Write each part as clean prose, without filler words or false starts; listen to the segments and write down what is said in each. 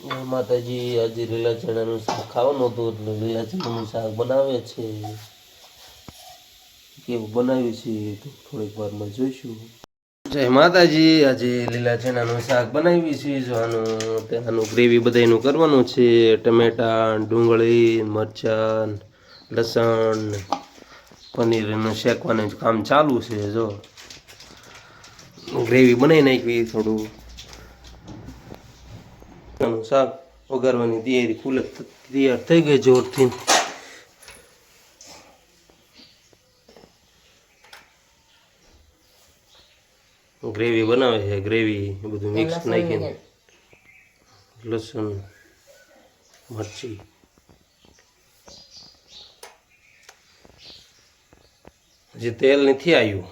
માતાજી આજે લીલા ચણાનું શાક ખાવાનું હતું એટલે લીલા ચણાનું શાક બનાવે છે. કેવું બનાવ્યું છે તો થોડીક વારમાં જોઈશું. જય માતાજી. આજે લીલા ચણાનું શાક બનાવી છે. જો આનું ગ્રેવી બધાનું કરવાનું છે. ટમેટા, ડુંગળી, મરચાં, લસણ, પનીરનું શેકવાનું કામ ચાલુ છે. જો ગ્રેવી બનાવી નાખવી. થોડું શાક વઘારવાની તૈયારી ફૂલ તૈયાર થઈ ગઈ જોરથી. ગ્રેવી બનાવે છે. ગ્રેવી બધું મિક્સ નાખીને લસણ, મરચી, હજી તેલ નથી આવ્યું.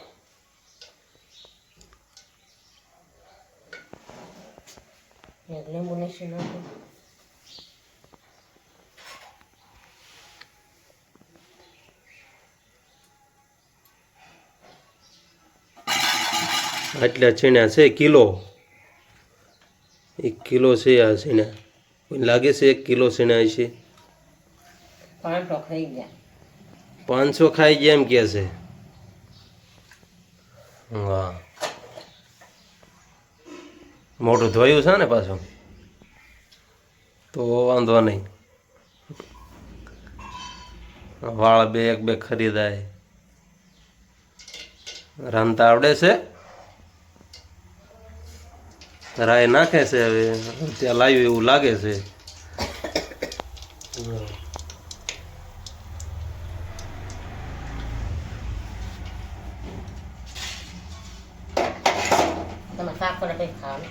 લીંબુ નીચે નાખો. આટલા છીણા છે કિલો. 1 કિલો છે આ છીણા. કોઈ લાગે છે 1 કિલો છીણા છે. 500 ખાઈ ગયા. 500 ખાઈ ગયા એમ કે છે. વાહ, મોટું ધોયું છે ને પાછું, તો વાંધો નહીં. વાળ બે ખરીદાય. રાંધતા આવડે છે. રાય નાખે છે. હવે ત્યાં લાવ્યું એવું લાગે છે. તમે શાક પર કંઈ ખાવાનું.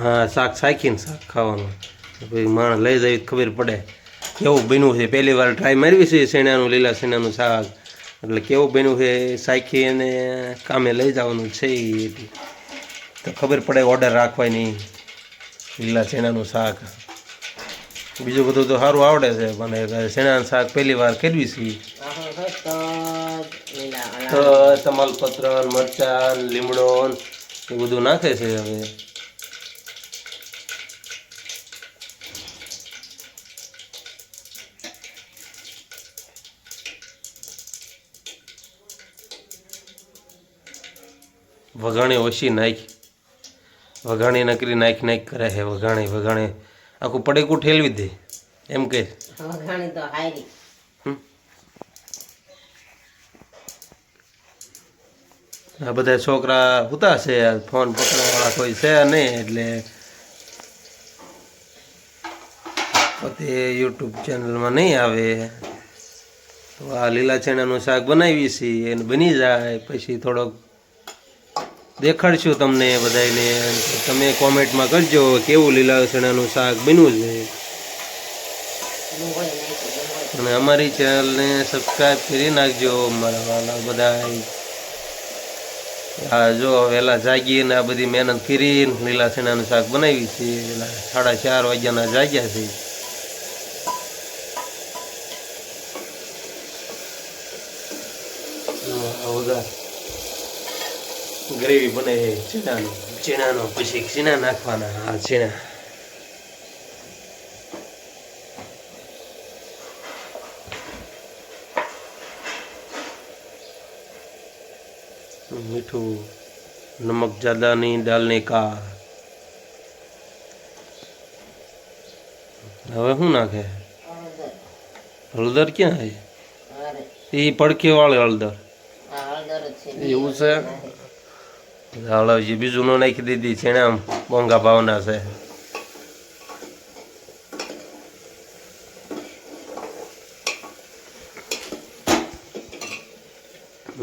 હા, શાક શાખીને શાક ખાવાનું. પછી માણસ લઈ જાય ખબર પડે કેવું બન્યું છે. પહેલી વાર ટ્રાય મારવી છે શેણાનું, લીલા શેણાનું શાક. એટલે કેવું બન્યું છે શાખી અને કામે લઈ જવાનું છે. તો ખબર પડે ઓર્ડર રાખવાની. લીલા ચણાનું શાક, બીજું બધું તો સારું આવડે છે, પણ ચણાનું શાક પહેલી વાર કરવી છે. તો તમાલપત્ર, મરચાં, લીમડો એ બધું નાખે છે. હવે વઘાણી ઓછી નાખી. વઘાણી નકરી નાખ કરે છે. વઘાણી આખું પડીકું ઠેલવી દે એમ કે. વઘાણી તો હારી. આ બધા છોકરા હુતા છે. ફોન પકડવાવાળા કોઈ છે નહીં, એટલે પોતે યુટ્યુબ ચેનલમાં નહીં આવે. તો આ લીલા ચણાનું શાક બનાવી છીએ. એને બની જાય પછી થોડોક દેખાડશું તમને બધાને. તમે કોમેન્ટમાં કરજો કેવું લીલા ચણાનું શાક બન્યું છે. અને અમારી ચેનલને સબસ્ક્રાઈબ કરી નાખજો મારા વાલા બધા. હા, જો વહેલા જાગીને આ બધી મહેનત કરીને લીલા ચણાનું શાક બનાવી છે. 4:30 વાગ્યાના જાગ્યા છે. ગ્રેવી બને ચીણાનો પછી ચીણા નાખવાના. આ ચીણા મીઠું, નમક જ્યાદા નહીં ડાલને કા. હવે શું નાખે? હળદર ક્યાં છે? એ પડખે વાળી હળદર એવું છે. હળવજી બીજું નો નાખી દીધી. ચણા મોંઘા ભાવના છે.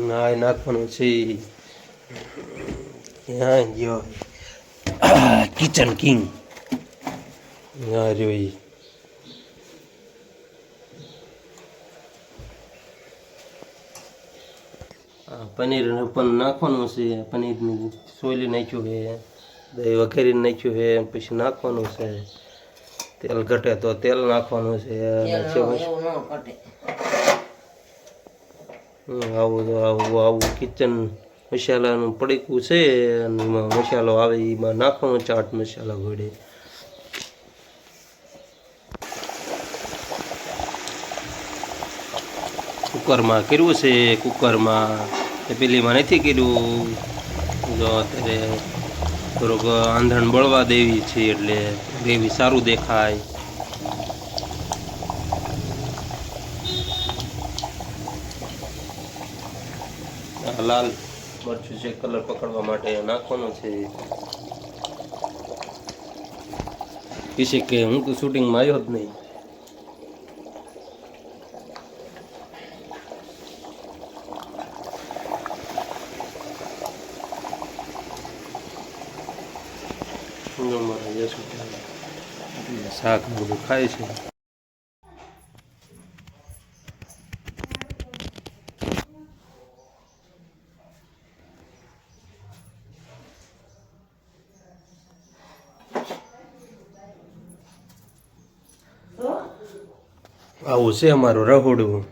ના નાખવાનું છે. ક્યાં ગયો કિચન કિંગ? હા જોઈ. પનીર પણ નાખવાનું છે. પનીરનું સોલી નાખ્યું છે, દહીં વઘારીને નાખ્યું છે. પછી નાખવાનું છે. તેલ ઘટે તો તેલ નાખવાનું છે. આવું કિચન મસાલાનું પડીકું છે અને એમાં મસાલો આવે એમાં નાખવાનો ચાટ મસાલા ઘોડે. કુકરમાં કર્યું છે, કુકરમાં એ પેલીમાં નથી કર્યું. જો અત્યારે થોડુંક આંધણ બળવા દેવી છે એટલે ગ્રેવી સારું દેખાય. આ લાલ મરચું છે કલર પકડવા માટે નાખવાનું છે. પીછે કે હું તો શૂટિંગમાં આવ્યો જ નહીં. શાક બધું ખાય છે. આવું છે અમારું રહોડું.